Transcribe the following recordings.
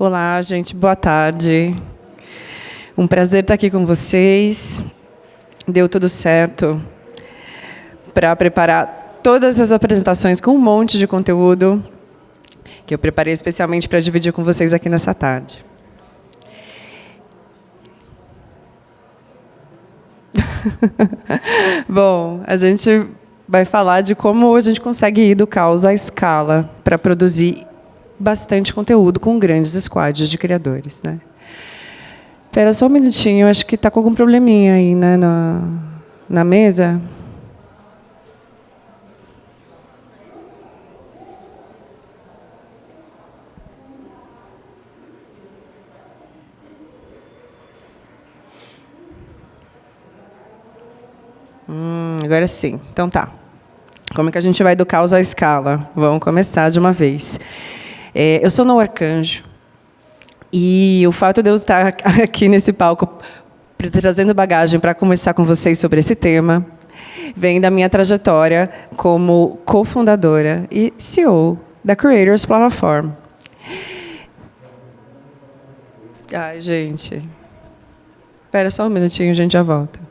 Olá, gente, boa tarde. Um prazer estar aqui com vocês. Deu tudo certo para preparar todas as apresentações com um monte de conteúdo que eu preparei especialmente para dividir com vocês aqui nessa tarde. Bom, a gente vai falar de como a gente consegue ir do caos à escala para produzir bastante conteúdo com grandes squads de criadores, né? Espera só um minutinho, acho que está com algum probleminha aí, né, na mesa. Agora sim. Então tá. Como é que a gente vai do caos à escala? Vamos começar de uma vez. Eu sou Noa Arcanjo, e o fato de eu estar aqui nesse palco trazendo bagagem para conversar com vocês sobre esse tema vem da minha trajetória como cofundadora e CEO da Creators Platform. Ai, gente. Espera só um minutinho, a gente já volta.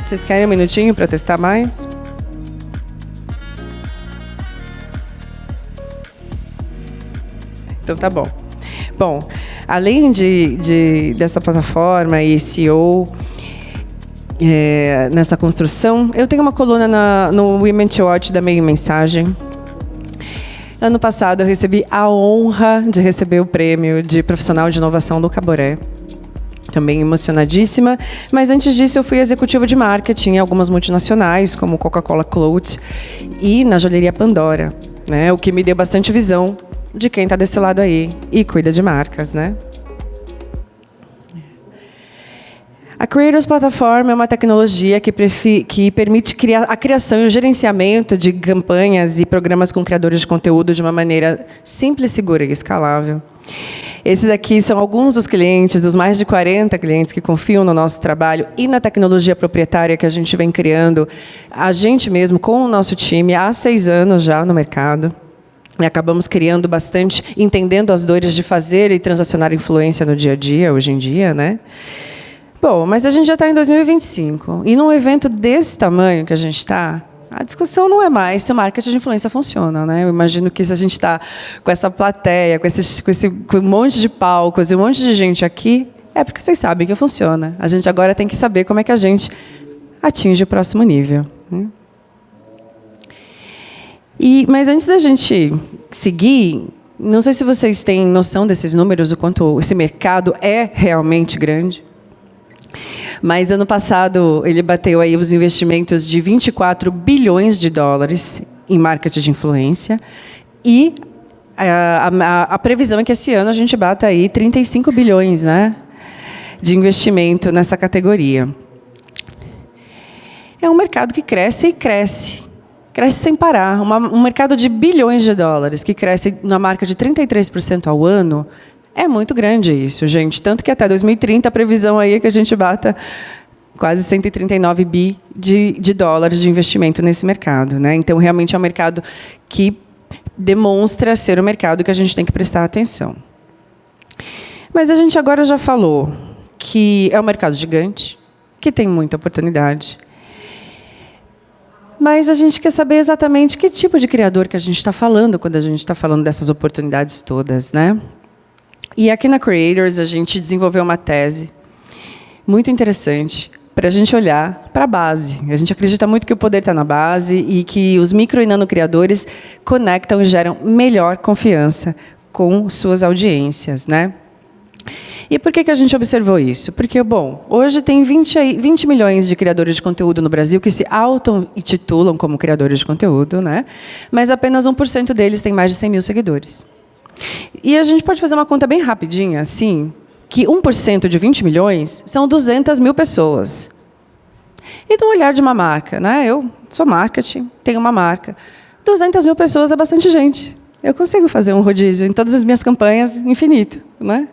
Vocês querem um minutinho para testar mais? Então tá bom. Bom, além dessa plataforma e CEO nessa construção, eu tenho uma coluna no Women to Watch da Meio Mensagem. Ano passado eu recebi a honra de receber o prêmio de profissional de inovação do Caboré. Também emocionadíssima, mas antes disso eu fui executiva de marketing em algumas multinacionais, como Coca-Cola Cloud e na joalheria Pandora, né? O que me deu bastante visão de quem está desse lado aí e cuida de marcas, né? A Creators Platform é uma tecnologia que permite a criação e o gerenciamento de campanhas e programas com criadores de conteúdo de uma maneira simples, segura e escalável. Esses aqui são alguns dos clientes, dos mais de 40 clientes que confiam no nosso trabalho e na tecnologia proprietária que a gente vem criando, a gente mesmo, com o nosso time, há 6 anos já no mercado. E acabamos criando bastante, entendendo as dores de fazer e transacionar influência no dia a dia, hoje em dia, né? Bom, mas a gente já está em 2025, e num evento desse tamanho que a gente está, a discussão não é mais se o marketing de influência funciona, né? Eu imagino que se a gente está com essa plateia, com um monte de palcos e um monte de gente aqui, é porque vocês sabem que funciona. A gente agora tem que saber como é que a gente atinge o próximo nível, né? Mas antes da gente seguir, não sei se vocês têm noção desses números, o quanto esse mercado é realmente grande. Mas, ano passado, ele bateu aí os investimentos de 24 bilhões de dólares em marketing de influência. E a previsão é que esse ano a gente bata aí 35 bilhões, né, de investimento nessa categoria. É um mercado que cresce e cresce. Cresce sem parar. Um mercado de bilhões de dólares, que cresce na marca de 33% ao ano. É muito grande isso, gente. Tanto que até 2030 a previsão aí é que a gente bata quase 139 bi de dólares de investimento nesse mercado, né? Então, realmente é um mercado que demonstra ser um mercado que a gente tem que prestar atenção. Mas a gente agora já falou que é um mercado gigante, que tem muita oportunidade. Mas a gente quer saber exatamente que tipo de criador que a gente está falando quando a gente está falando dessas oportunidades todas, né? E aqui na Creators, a gente desenvolveu uma tese muito interessante para a gente olhar para a base. A gente acredita muito que o poder está na base e que os micro e nanocriadores conectam e geram melhor confiança com suas audiências, né? E por que a gente observou isso? Porque, bom, hoje tem 20 milhões de criadores de conteúdo no Brasil que se auto-intitulam como criadores de conteúdo, né? Mas apenas 1% deles tem mais de 100 mil seguidores. E a gente pode fazer uma conta bem rapidinha, assim, que 1% de 20 milhões são 200 mil pessoas. E no olhar de uma marca, né? Eu sou marketing, tenho uma marca. 200 mil pessoas é bastante gente. Eu consigo fazer um rodízio em todas as minhas campanhas infinito, né?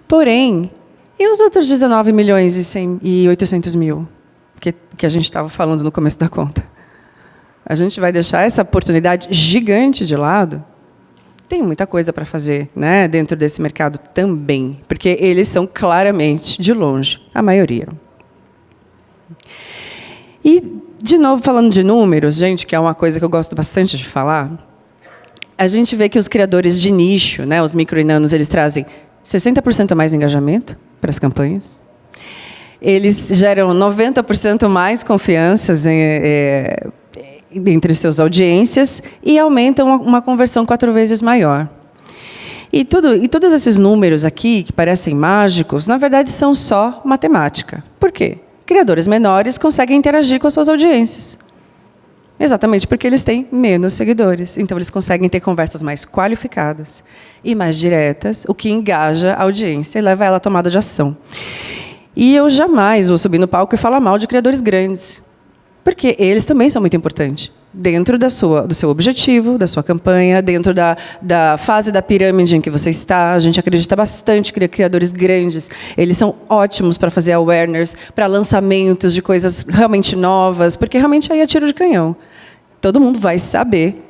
Porém, e os outros 19 milhões e 800 mil? que a gente estava falando no começo da conta. A gente vai deixar essa oportunidade gigante de lado? Tem muita coisa para fazer, né, dentro desse mercado também, porque eles são claramente, de longe, a maioria. E, de novo, falando de números, gente, que é uma coisa que eu gosto bastante de falar, a gente vê que os criadores de nicho, né, os micro e nanos, eles trazem 60% mais engajamento para as campanhas. Eles geram 90% mais confianças entre suas audiências e aumentam uma conversão 4 vezes maior. E todos esses números aqui, que parecem mágicos, na verdade são só matemática. Por quê? Criadores menores conseguem interagir com as suas audiências. Exatamente porque eles têm menos seguidores. Então, eles conseguem ter conversas mais qualificadas e mais diretas, o que engaja a audiência e leva ela à tomada de ação. E eu jamais vou subir no palco e falar mal de criadores grandes, porque eles também são muito importantes. Dentro do seu objetivo, da sua campanha, dentro da fase da pirâmide em que você está. A gente acredita bastante que criadores grandes, eles são ótimos para fazer awareness, para lançamentos de coisas realmente novas, porque realmente aí é tiro de canhão. Todo mundo vai saber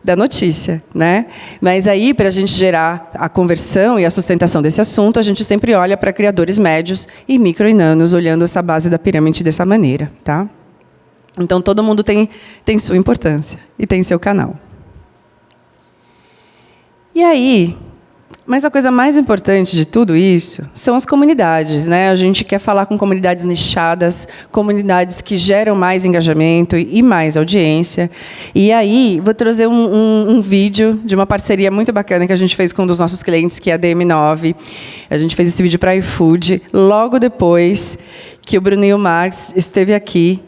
da notícia, né? Mas aí, para a gente gerar a conversão e a sustentação desse assunto, a gente sempre olha para criadores médios e micro e nanos, olhando essa base da pirâmide dessa maneira, tá? Então, todo mundo tem sua importância e tem seu canal. E aí, mas a coisa mais importante de tudo isso são as comunidades, né? A gente quer falar com comunidades nichadas, comunidades que geram mais engajamento e mais audiência. E aí, vou trazer um vídeo de uma parceria muito bacana que a gente fez com um dos nossos clientes, que é a DM9. A gente fez esse vídeo para a iFood, logo depois que o Bruninho Marques esteve aqui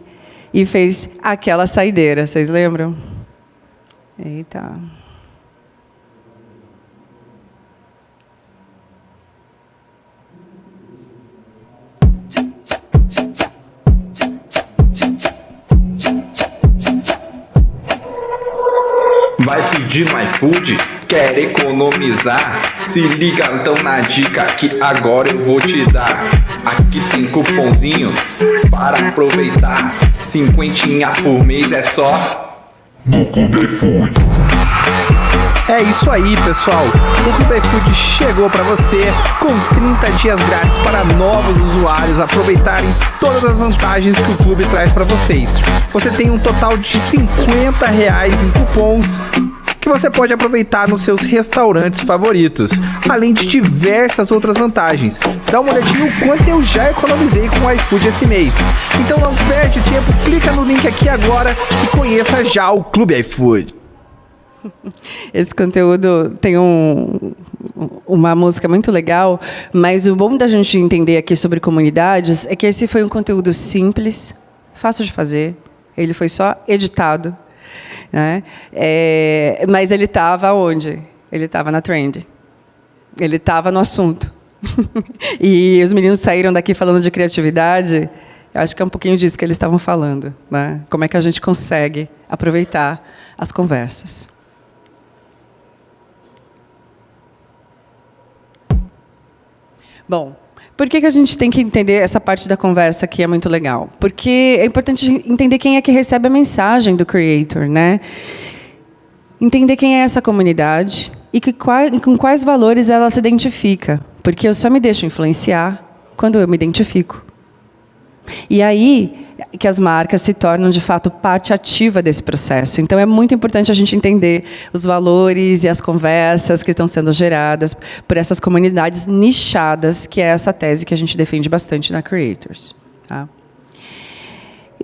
e fez aquela saideira. Vocês lembram? Eita. Vai pedir no iFood? Quer economizar? Se liga então na dica que agora eu vou te dar. Aqui tem cupomzinho para aproveitar. 50 por mês é só no Clube iFood. É isso aí, pessoal. O Clube iFood chegou para você com 30 dias grátis para novos usuários aproveitarem todas as vantagens que o clube traz para vocês. Você tem um total de R$50 em cupons que você pode aproveitar nos seus restaurantes favoritos, além de diversas outras vantagens. Dá uma olhadinha o quanto eu já economizei com o iFood esse mês. Então não perde tempo, clica no link aqui agora e conheça já o Clube iFood. Esse conteúdo tem uma música muito legal, mas o bom da gente entender aqui sobre comunidades é que esse foi um conteúdo simples, fácil de fazer, ele foi só editado, né? Mas ele estava onde? Ele estava na trend, ele estava no assunto. E os meninos saíram daqui falando de criatividade. Acho que é um pouquinho disso que eles estavam falando, né? Como é que a gente consegue aproveitar as conversas. Bom, por que a gente tem que entender essa parte da conversa que é muito legal? Porque é importante entender quem é que recebe a mensagem do creator, né? Entender quem é essa comunidade e com quais valores ela se identifica. Porque eu só me deixo influenciar quando eu me identifico. E aí que as marcas se tornam, de fato, parte ativa desse processo. Então, é muito importante a gente entender os valores e as conversas que estão sendo geradas por essas comunidades nichadas, que é essa tese que a gente defende bastante na Creators. Tá?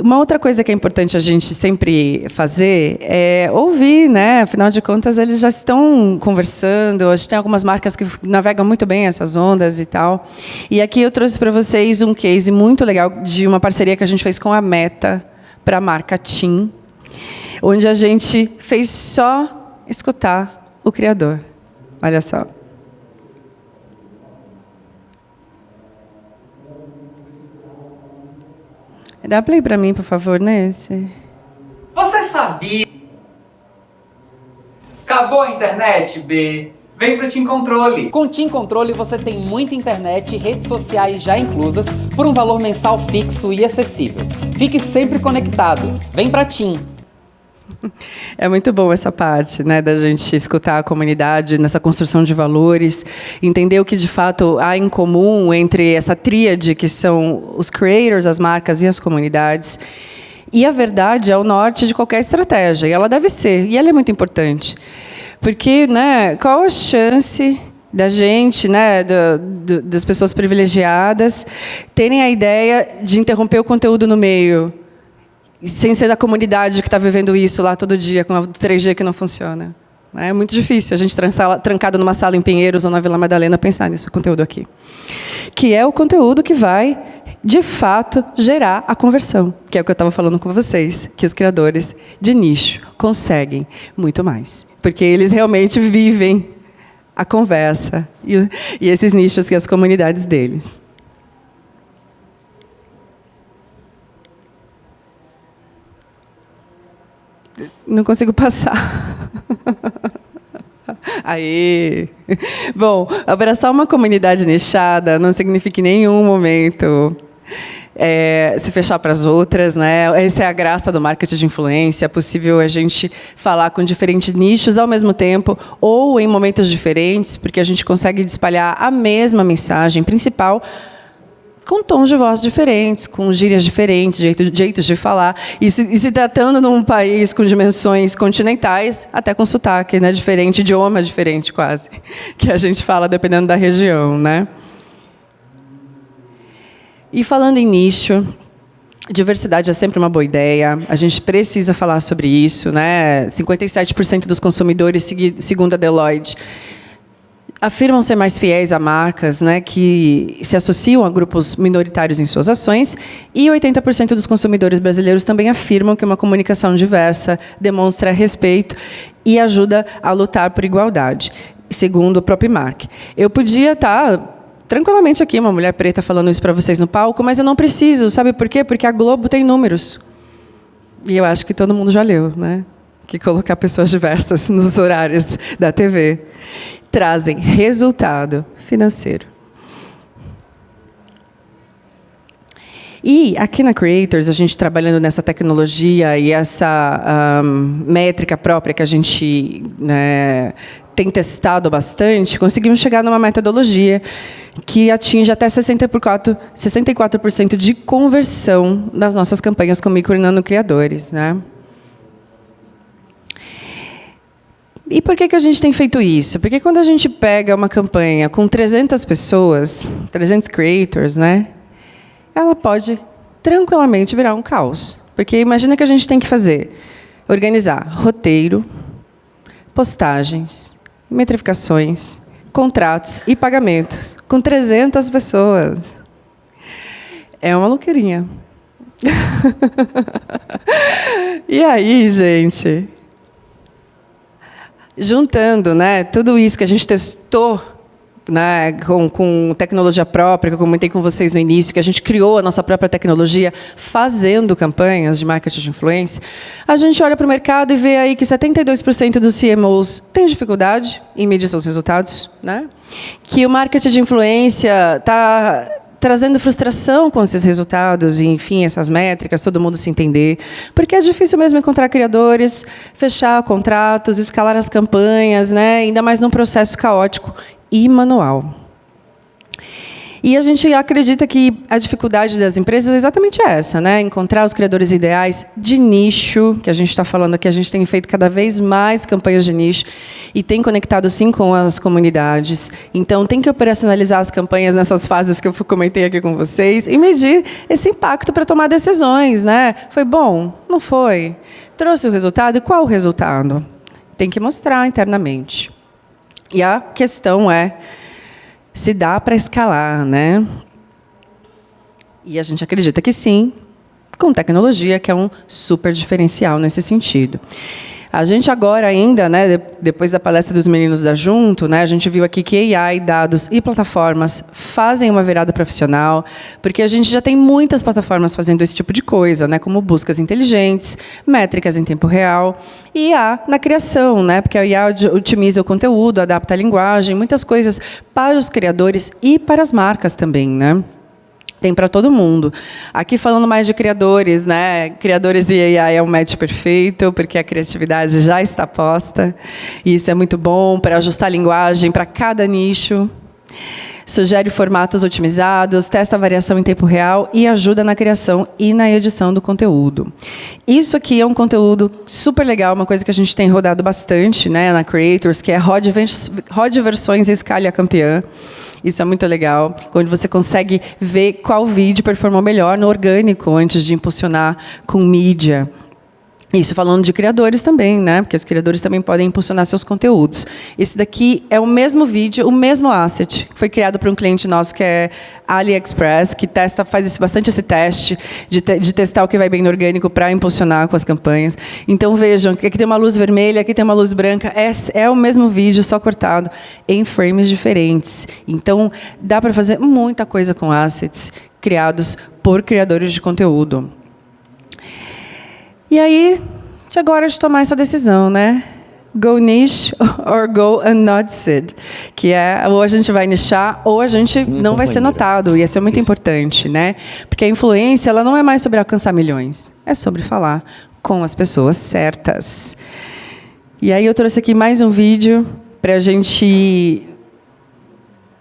Uma outra coisa que é importante a gente sempre fazer é ouvir, né? Afinal de contas, eles já estão conversando. A gente tem algumas marcas que navegam muito bem essas ondas e tal. E aqui eu trouxe para vocês um case muito legal de uma parceria que a gente fez com a Meta para a marca TIM, onde a gente fez só escutar o criador. Olha só. Dá play pra mim, por favor, nesse. Você sabia? Acabou a internet, B. Vem pro Team Controle! Com Team Controle você tem muita internet e redes sociais já inclusas por um valor mensal fixo e acessível. Fique sempre conectado. Vem pra Team! É muito bom essa parte, né, da gente escutar a comunidade nessa construção de valores, entender o que de fato há em comum entre essa tríade que são os creators, as marcas e as comunidades. E a verdade é o norte de qualquer estratégia, e ela deve ser, e ela é muito importante. Porque, né, qual a chance da gente, né, das pessoas privilegiadas, terem a ideia de interromper o conteúdo no meio, sem ser da comunidade que está vivendo isso lá todo dia, com a 3G que não funciona? É muito difícil a gente trancado numa sala em Pinheiros ou na Vila Madalena pensar nesse conteúdo aqui. Que é o conteúdo que vai, de fato, gerar a conversão, que é o que eu estava falando com vocês, que os criadores de nicho conseguem muito mais. Porque eles realmente vivem a conversa e esses nichos que as comunidades deles. Não consigo passar. Aê! Bom, abraçar uma comunidade nichada não significa em nenhum momento se fechar para as outras, né? Essa é a graça do marketing de influência. É possível a gente falar com diferentes nichos ao mesmo tempo ou em momentos diferentes, porque a gente consegue espalhar a mesma mensagem principal com tons de voz diferentes, com gírias diferentes, jeitos de falar. E se tratando num país com dimensões continentais, até com sotaque, né, diferente, idioma diferente quase, que a gente fala dependendo da região, né? E falando em nicho, diversidade é sempre uma boa ideia. A gente precisa falar sobre isso, né? 57% dos consumidores, segundo a Deloitte, afirmam ser mais fiéis a marcas, né, que se associam a grupos minoritários em suas ações, e 80% dos consumidores brasileiros também afirmam que uma comunicação diversa demonstra respeito e ajuda a lutar por igualdade, segundo o próprio Mark. Eu podia estar tranquilamente aqui, uma mulher preta, falando isso para vocês no palco, mas eu não preciso, sabe por quê? Porque a Globo tem números. E eu acho que todo mundo já leu, né? Que colocar pessoas diversas nos horários da TV trazem resultado financeiro. E aqui na Creators, a gente trabalhando nessa tecnologia e essa métrica própria que a gente, né, tem testado bastante, conseguimos chegar numa metodologia que atinge até 64% de conversão das nossas campanhas com micro e nano criadores, né? E por que a gente tem feito isso? Porque quando a gente pega uma campanha com 300 pessoas, 300 creators, né, ela pode tranquilamente virar um caos. Porque imagina que a gente tem que organizar roteiro, postagens, metrificações, contratos e pagamentos com 300 pessoas. É uma louqueirinha. E aí, gente, juntando, né, tudo isso que a gente testou, né, com tecnologia própria, que eu comentei com vocês no início, que a gente criou a nossa própria tecnologia fazendo campanhas de marketing de influência, a gente olha para o mercado e vê aí que 72% dos CMOs têm dificuldade em medir seus resultados, né? Que o marketing de influência está trazendo frustração com esses resultados e, enfim, essas métricas, todo mundo se entender, porque é difícil mesmo encontrar criadores, fechar contratos, escalar as campanhas, né? Ainda mais num processo caótico e manual. E a gente acredita que a dificuldade das empresas é exatamente essa, né? Encontrar os criadores ideais de nicho, que a gente está falando aqui, a gente tem feito cada vez mais campanhas de nicho e tem conectado, sim, com as comunidades. Então, tem que operacionalizar as campanhas nessas fases que eu comentei aqui com vocês e medir esse impacto para tomar decisões, né? Foi bom? Não foi? Trouxe o resultado? E qual o resultado? Tem que mostrar internamente. E a questão é se dá para escalar, né? E a gente acredita que sim, com tecnologia, que é um super diferencial nesse sentido. A gente agora ainda, né, depois da palestra dos meninos da Junto, né, a gente viu aqui que AI, dados e plataformas fazem uma virada profissional, porque a gente já tem muitas plataformas fazendo esse tipo de coisa, né, como buscas inteligentes, métricas em tempo real, e IA na criação, né, porque a IA otimiza o conteúdo, adapta a linguagem, muitas coisas para os criadores e para as marcas também, né? Tem para todo mundo. Aqui falando mais de criadores, né? Criadores e AI é um match perfeito, porque a criatividade já está posta. E isso é muito bom para ajustar a linguagem para cada nicho. Sugere formatos otimizados, testa a variação em tempo real e ajuda na criação e na edição do conteúdo. Isso aqui é um conteúdo super legal, uma coisa que a gente tem rodado bastante, né, na Creators, que é rode versões e escalhe a campeã. Isso é muito legal, quando você consegue ver qual vídeo performou melhor no orgânico antes de impulsionar com mídia. Isso falando de criadores também, né? Porque os criadores também podem impulsionar seus conteúdos. Esse daqui é o mesmo vídeo, o mesmo asset, que foi criado por um cliente nosso que é AliExpress, que faz bastante esse teste de testar o que vai bem no orgânico para impulsionar com as campanhas. Então vejam, aqui tem uma luz vermelha, aqui tem uma luz branca, é o mesmo vídeo, só cortado em frames diferentes. Então dá para fazer muita coisa com assets criados por criadores de conteúdo. E aí, agora de tomar essa decisão, né? Go niche or go unnoticed, que é ou a gente vai nichar ou a gente não vai ser notado, e isso é muito importante, né? Porque a influência, ela não é mais sobre alcançar milhões, é sobre falar com as pessoas certas. E aí eu trouxe aqui mais um vídeo para a gente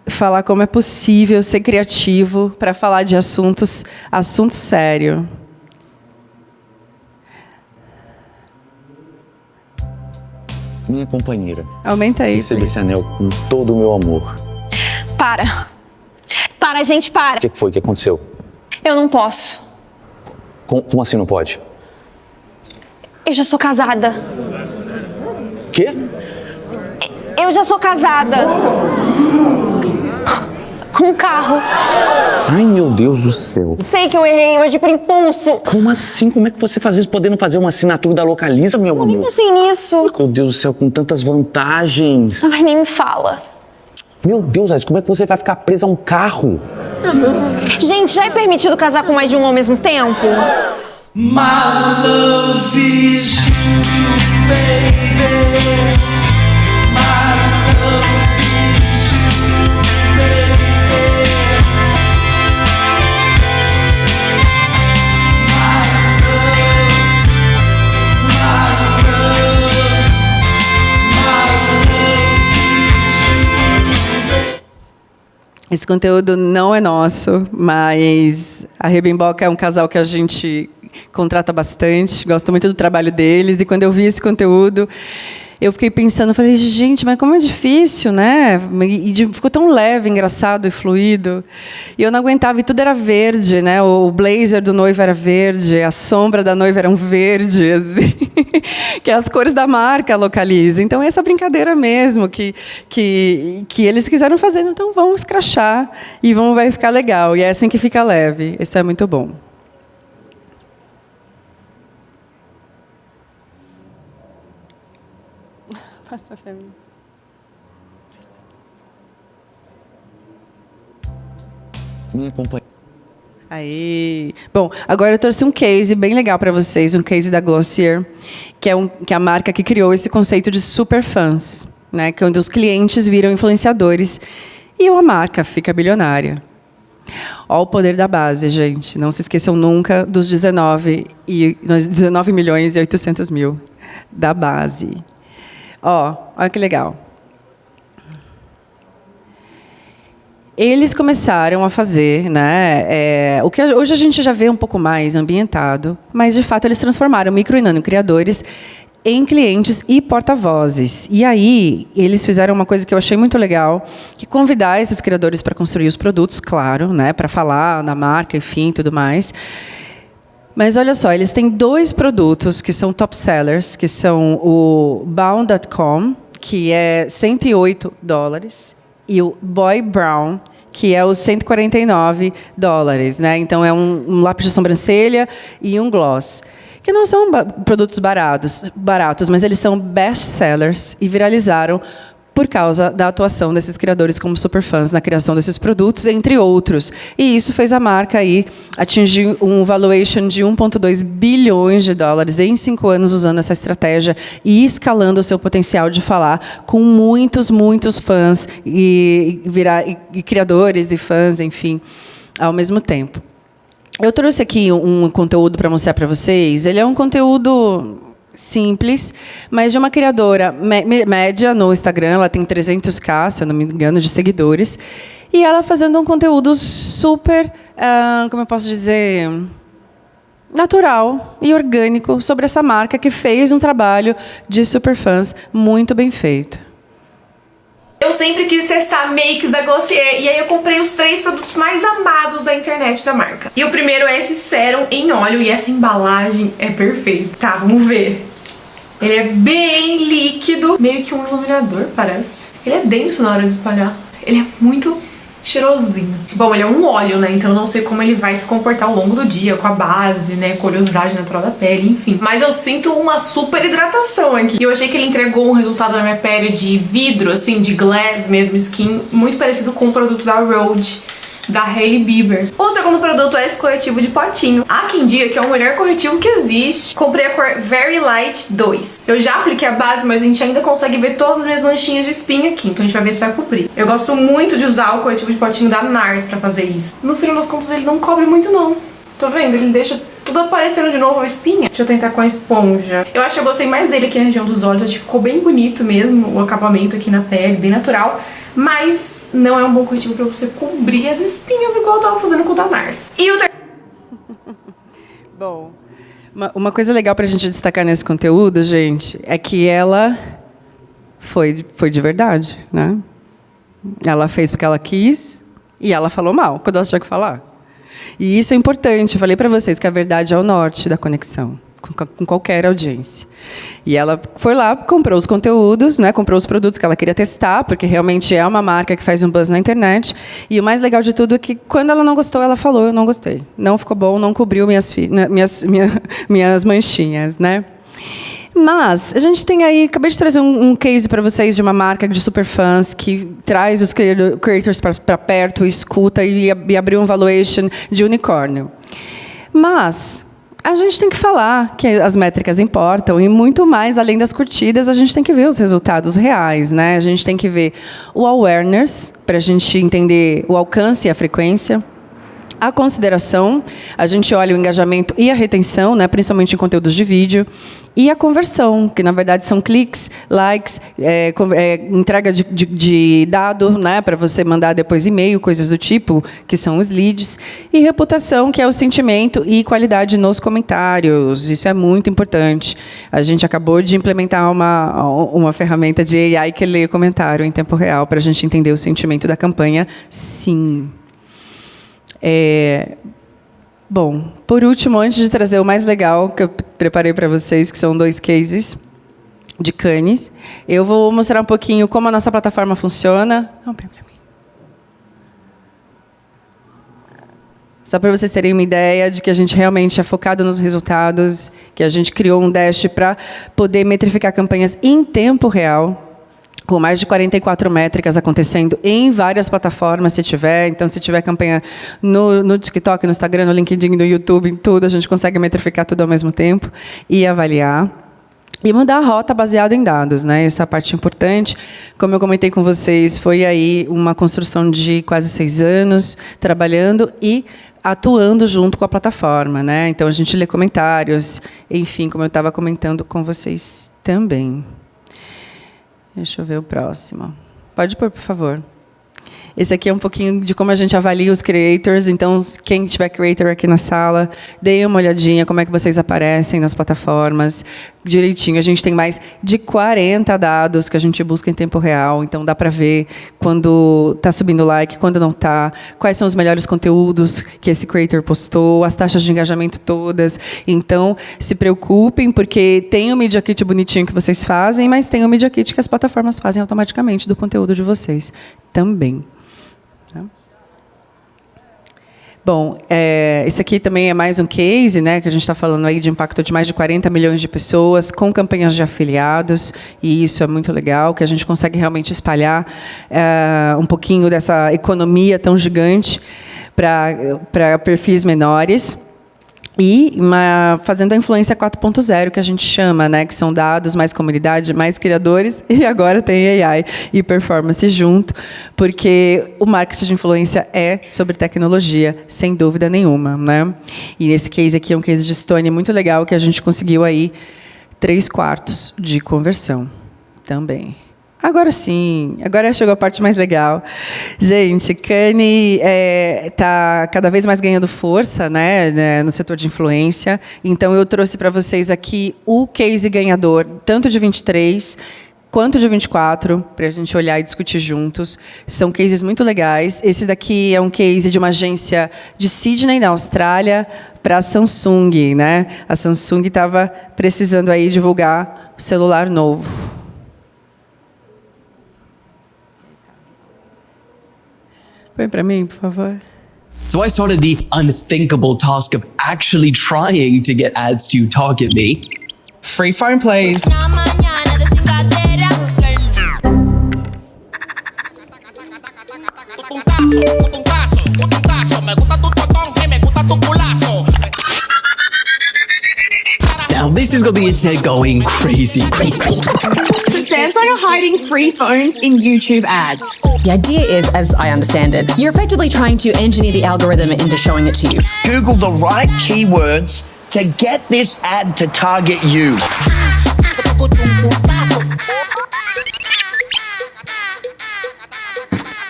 falar como é possível ser criativo para falar de assunto sério. Minha companheira. Aumenta aí. Receba esse anel com todo o meu amor. Para. Para, gente, para. O que foi? O que aconteceu? Eu não posso. Como assim não pode? Eu já sou casada. Quê? Eu já sou casada. Com um carro. Ai, meu Deus do céu. Sei que eu errei hoje por impulso. Como assim? Como é que você faz isso podendo fazer uma assinatura da Localiza, meu Eu nem amor? pensei nisso. Meu Deus do céu, com tantas vantagens. Ai, nem me fala. Meu Deus, Alice, como é que você vai ficar presa a um carro? Gente, já é permitido casar com mais de um ao mesmo tempo? My love is you, baby. My love is you, baby. Esse conteúdo não é nosso, mas a Rebemboca é um casal que a gente contrata bastante, gosto muito do trabalho deles, e quando eu vi esse conteúdo, eu fiquei pensando, falei, gente, mas como é difícil, né? E ficou tão leve, engraçado e fluido. E eu não aguentava, e tudo era verde, né? O blazer do noivo era verde, a sombra da noiva era um verde, assim, que é as cores da marca Localiza. Então, essa brincadeira mesmo que eles quiseram fazer, então vamos escrachar e vai ficar legal. E é assim que fica leve. Isso é muito bom. Passa pra mim. Minha companheira. Aí. Bom, agora eu trouxe um case bem legal para vocês, um case da Glossier, que é a marca que criou esse conceito de super fãs, né? Que é onde os clientes viram influenciadores e a marca fica bilionária. Olha o poder da base, gente. Não se esqueçam nunca dos 19 milhões e 800 mil da base. Olha que legal. Eles começaram a fazer, né, o que hoje a gente já vê um pouco mais ambientado, mas, de fato, eles transformaram micro e nano criadores em clientes e porta-vozes. E aí, eles fizeram uma coisa que eu achei muito legal, que convidar esses criadores para construir os produtos, claro, né, para falar na marca, enfim, tudo mais. Mas olha só, eles têm 2 produtos que são top sellers, que são o Bound.com, que é $108, e o Boy Brown, que é os $149, né? Então é um lápis de sobrancelha e um gloss, que não são produtos baratos, mas eles são best-sellers e viralizaram por causa da atuação desses criadores como superfãs na criação desses produtos, entre outros. E isso fez a marca aí atingir um valuation de $1,2 bilhões em 5 anos usando essa estratégia e escalando o seu potencial de falar com muitos fãs e criadores e fãs, enfim, ao mesmo tempo. Eu trouxe aqui um conteúdo para mostrar para vocês. Ele é um conteúdo simples, mas de uma criadora média no Instagram. Ela tem 300k, se eu não me engano, de seguidores. E ela fazendo um conteúdo super, como eu posso dizer, natural e orgânico sobre essa marca que fez um trabalho de superfãs muito bem feito. Eu sempre quis testar makes da Glossier e aí eu comprei os 3 produtos mais amados da internet da marca. E o primeiro é esse sérum em óleo e essa embalagem é perfeita. Tá, vamos ver. Ele é bem líquido, meio que um iluminador, parece. Ele é denso na hora de espalhar. Ele é muito cheirosinho. Bom, ele é um óleo, né? Então eu não sei como ele vai se comportar ao longo do dia, com a base, né? Com a oleosidade natural da pele, enfim. Mas eu sinto uma super hidratação aqui. E eu achei que ele entregou um resultado na minha pele de vidro, assim, de glass mesmo, skin, muito parecido com o produto da Rhode, da Hailey Bieber. O segundo produto é esse corretivo de potinho. Há quem diga que é o melhor corretivo que existe. Comprei a cor Very Light 2. Eu já apliquei a base, mas a gente ainda consegue ver todas as minhas manchinhas de espinha aqui, então a gente vai ver se vai cobrir. Eu gosto muito de usar o corretivo de potinho da NARS pra fazer isso. No final das contas ele não cobre muito não. Tô vendo? Ele deixa tudo aparecendo de novo a espinha. Deixa eu tentar com a esponja. Eu acho que eu gostei mais dele aqui na região dos olhos. Acho que ficou bem bonito mesmo o acabamento aqui na pele, bem natural. Mas não é um bom corretivo pra você cobrir as espinhas igual eu tava fazendo com o da NARS. E o Bom, uma coisa legal pra gente destacar nesse conteúdo, gente, é que ela foi de verdade, né? Ela fez porque ela quis e ela falou mal quando ela tinha que falar. E isso é importante. Eu falei para vocês que a verdade é o norte da conexão com qualquer audiência. E ela foi lá, comprou os conteúdos, né, comprou os produtos que ela queria testar, porque realmente é uma marca que faz um buzz na internet. E o mais legal de tudo é que, quando ela não gostou, ela falou: eu não gostei. Não ficou bom, não cobriu minhas manchinhas, né? Mas a gente tem aí, acabei de trazer um case para vocês de uma marca de superfãs que traz os creators para perto, escuta e abriu um valuation de unicórnio. Mas a gente tem que falar que as métricas importam e muito mais, além das curtidas, a gente tem que ver os resultados reais, né? A gente tem que ver o awareness, para a gente entender o alcance e a frequência. A consideração, a gente olha o engajamento e a retenção, né, principalmente em conteúdos de vídeo, e a conversão, que na verdade são cliques, likes, entrega de dado, né, para você mandar depois e-mail, coisas do tipo, que são os leads, e reputação, que é o sentimento e qualidade nos comentários. Isso é muito importante. A gente acabou de implementar uma ferramenta de AI que lê o comentário em tempo real para a gente entender o sentimento da campanha, sim. Bom, por último, antes de trazer o mais legal que eu preparei para vocês, que são 2 cases de Cannes, eu vou mostrar um pouquinho como a nossa plataforma funciona. Só para vocês terem uma ideia de que a gente realmente é focado nos resultados, que a gente criou um dash para poder metrificar campanhas em tempo real, com mais de 44 métricas acontecendo em várias plataformas, se tiver. Então, se tiver campanha no TikTok, no Instagram, no LinkedIn, no YouTube, em tudo, a gente consegue metrificar tudo ao mesmo tempo e avaliar. E mudar a rota baseado em dados, né? Essa é a parte importante. Como eu comentei com vocês, foi aí uma construção de quase 6 anos, trabalhando e atuando junto com a plataforma, né? Então, a gente lê comentários, enfim, como eu estava comentando com vocês também. Deixa eu ver o próximo. Pode pôr, por favor. Esse aqui é um pouquinho de como a gente avalia os creators. Então, quem tiver creator aqui na sala, deem uma olhadinha como é que vocês aparecem nas plataformas direitinho. A gente tem mais de 40 dados que a gente busca em tempo real. Então, dá para ver quando está subindo like, quando não está, quais são os melhores conteúdos que esse creator postou, as taxas de engajamento todas. Então, se preocupem, porque tem o Media Kit bonitinho que vocês fazem, mas tem o Media Kit que as plataformas fazem automaticamente do conteúdo de vocês também. Bom, esse aqui também é mais um case, né, que a gente está falando aí de impacto de mais de 40 milhões de pessoas, com campanhas de afiliados, e isso é muito legal, que a gente consegue realmente espalhar um pouquinho dessa economia tão gigante para perfis menores. E fazendo a influência 4.0, que a gente chama, né, que são dados, mais comunidade, mais criadores, e agora tem AI e performance junto, porque o marketing de influência é sobre tecnologia, sem dúvida nenhuma, né? E esse case aqui é um case de Stone muito legal, que a gente conseguiu aí 3/4 de conversão também. Agora sim, agora chegou a parte mais legal. Gente, Cannes está cada vez mais ganhando força, né, no setor de influência. Então, eu trouxe para vocês aqui o case ganhador, tanto de 23 quanto de 24, para a gente olhar e discutir juntos. São cases muito legais. Esse daqui é um case de uma agência de Sydney, na Austrália, para a Samsung, né? A Samsung estava precisando aí divulgar o celular novo. Põe para mim, por favor. So I started the unthinkable task of actually trying to get ads to target me. Free phone, please. Now this has got the internet going crazy. So Samsung are hiding free phones in YouTube ads. The idea is, as I understand it, you're effectively trying to engineer the algorithm into showing it to you. Google the right keywords to get this ad to target you.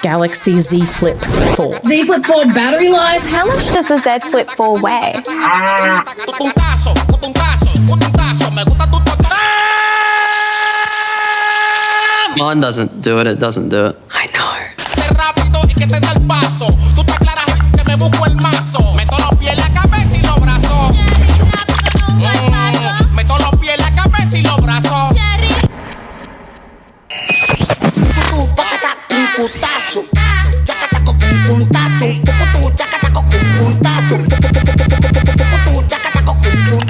Galaxy Z Flip 4. Z Flip 4 battery life? How much does the Z Flip 4 weigh? Mine doesn't do it, it doesn't do it. I know.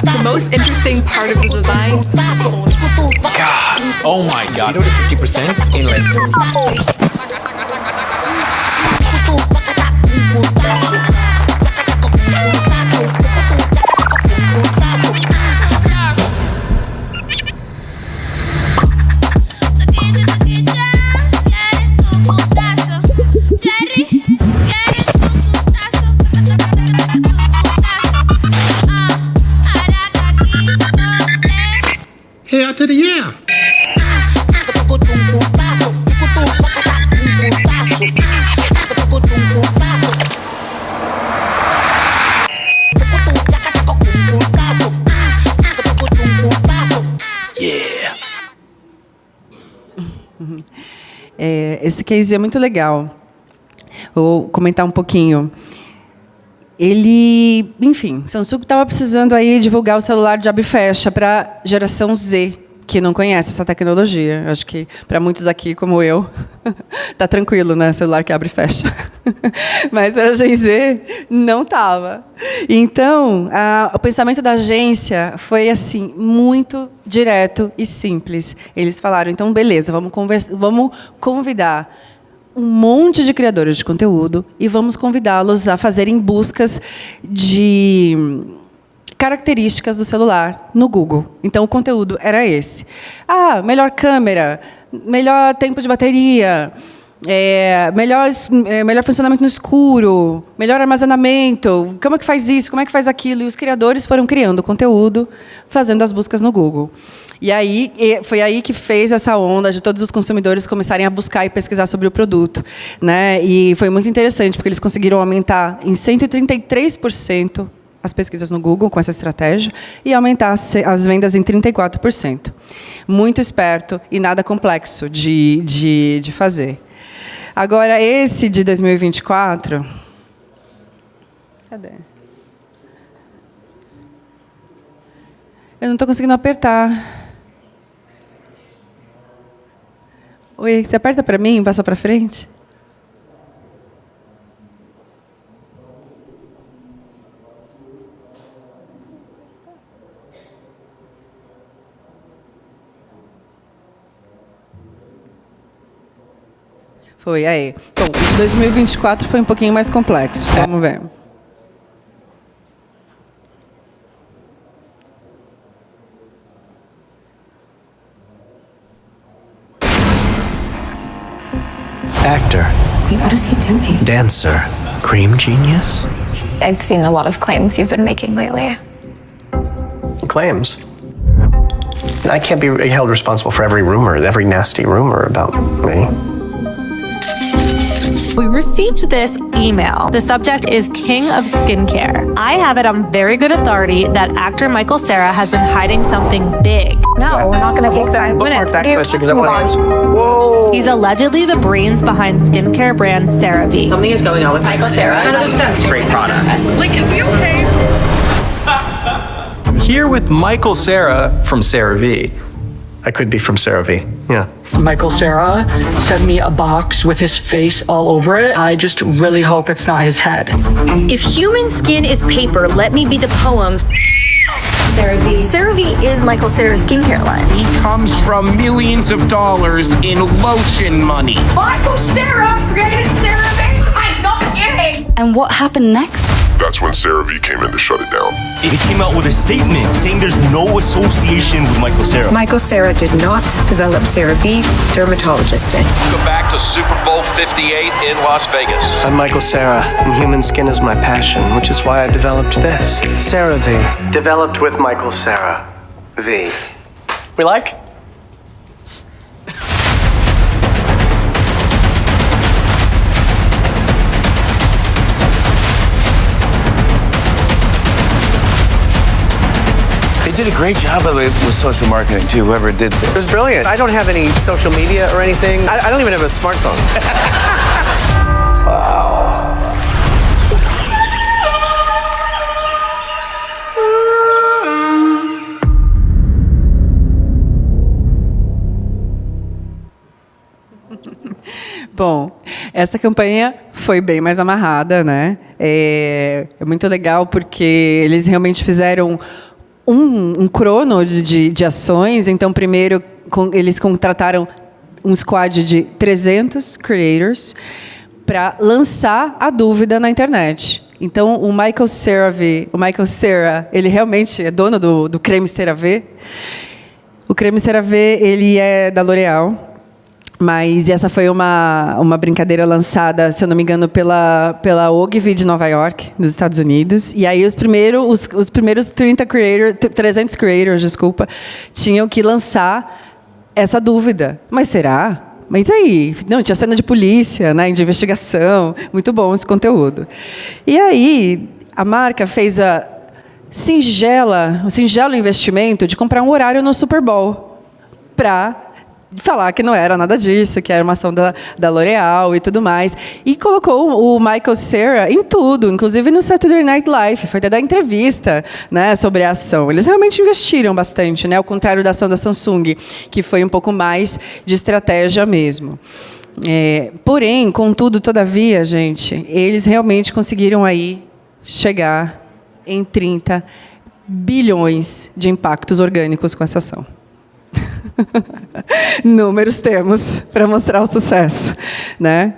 The most interesting part of the design. God, oh my God. 0 to 50% in like. Hell to the yeah. Esse case é muito legal. Vou comentar um pouquinho. Ele, enfim, Samsung estava precisando aí divulgar o celular de abre e fecha para a geração Z, que não conhece essa tecnologia. Acho que para muitos aqui, como eu, tá tranquilo, né? Celular que abre e fecha. Mas para a Gen Z não estava. Então, o pensamento da agência foi assim muito direto e simples. Eles falaram: então, beleza, vamos convidar um monte de criadores de conteúdo e vamos convidá-los a fazerem buscas de características do celular no Google. Então, o conteúdo era esse. Melhor câmera, melhor tempo de bateria, melhor funcionamento no escuro, melhor armazenamento, como é que faz isso, como é que faz aquilo. E os criadores foram criando conteúdo, fazendo as buscas no Google. E aí foi aí que fez essa onda de todos os consumidores começarem a buscar e pesquisar sobre o produto, né? E foi muito interessante, porque eles conseguiram aumentar em 133% as pesquisas no Google com essa estratégia e aumentar as vendas em 34%. Muito esperto e nada complexo de fazer. Agora, esse de 2024... Cadê? Eu não estou conseguindo apertar. Oi, você aperta para mim e passa para frente? Foi, aí. Bom, o de 2024 foi um pouquinho mais complexo. Vamos ver. Actor. What is he doing? Dancer. Cream genius? I've seen a lot of claims you've been making lately. Claims. I can't be held responsible for every rumor, every nasty rumor about me. We received this email. The subject is King of Skincare. I have it on very good authority that actor Michael Cera has been hiding something big. No, we're not going to take 5 minutes. That question because I want to answer. Whoa! He's allegedly the brains behind skincare brand CeraVe. Something is going on with Michael Cera. Kind of obsessed. Great products. Like, is he okay? Here with Michael Cera from CeraVe. I could be from CeraVe, yeah. Michael Cera sent me a box with his face all over it. I just really hope it's not his head. If human skin is paper, let me be the poems. CeraVe. CeraVe is Michael Cera's skincare line. He comes from millions of dollars in lotion money. Michael Cera created CeraVe? I'm not kidding! And what happened next? That's when CeraVe came in to shut it down. They came out with a statement saying there's no association with Michael Cera. Michael Cera did not develop CeraVe, dermatologist did. Welcome back to Super Bowl 58 in Las Vegas. I'm Michael Cera, and human skin is my passion, which is why I developed this. CeraVe, developed with Michael Cera. V. We like? They did a great job of it with social marketing too, whoever did this. It was brilliant. I don't have any social media or anything. I don't even have a smartphone. Wow. Bom, essa campanha foi bem mais amarrada, né? É muito legal porque eles realmente fizeram um crono de ações. Então, primeiro, eles contrataram um squad de 300 creators para lançar a dúvida na internet. Então, o Michael Cera, ele realmente é dono do creme CeraVe. O creme CeraVe, ele é da L'Oréal. Mas essa foi uma brincadeira lançada, se eu não me engano, pela Ogilvy de Nova York, dos Estados Unidos. E aí os primeiros 300 creators, desculpa, tinham que lançar essa dúvida. Mas será? Mas e aí? Não, tinha cena de polícia, né, de investigação. Muito bom esse conteúdo. E aí a marca fez o singelo investimento de comprar um horário no Super Bowl para falar que não era nada disso, que era uma ação da L'Oréal e tudo mais. E colocou o Michael Cera em tudo, inclusive no Saturday Night Live. Foi até dar entrevista, né, sobre a ação. Eles realmente investiram bastante, né, ao contrário da ação da Samsung, que foi um pouco mais de estratégia mesmo. Porém, contudo, todavia, gente, eles realmente conseguiram aí chegar em 30 bilhões de impactos orgânicos com essa ação. Números temos para mostrar o sucesso, né?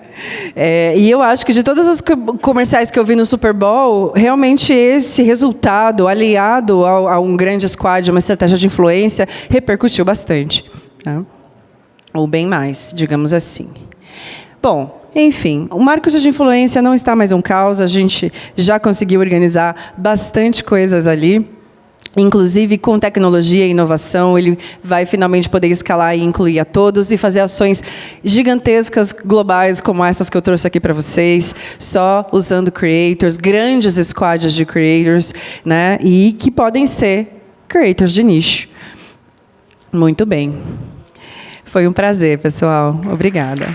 E eu acho que de todos os comerciais que eu vi no Super Bowl, realmente esse resultado, aliado a um grande squad, uma estratégia de influência, repercutiu bastante, tá? Ou bem mais, digamos assim. Bom, enfim, o marketing de influência não está mais um caos, a gente já conseguiu organizar bastante coisas ali. Inclusive, com tecnologia e inovação, ele vai finalmente poder escalar e incluir a todos e fazer ações gigantescas, globais, como essas que eu trouxe aqui para vocês, só usando creators, grandes squads de creators, né? E que podem ser creators de nicho. Muito bem. Foi um prazer, pessoal. Obrigada.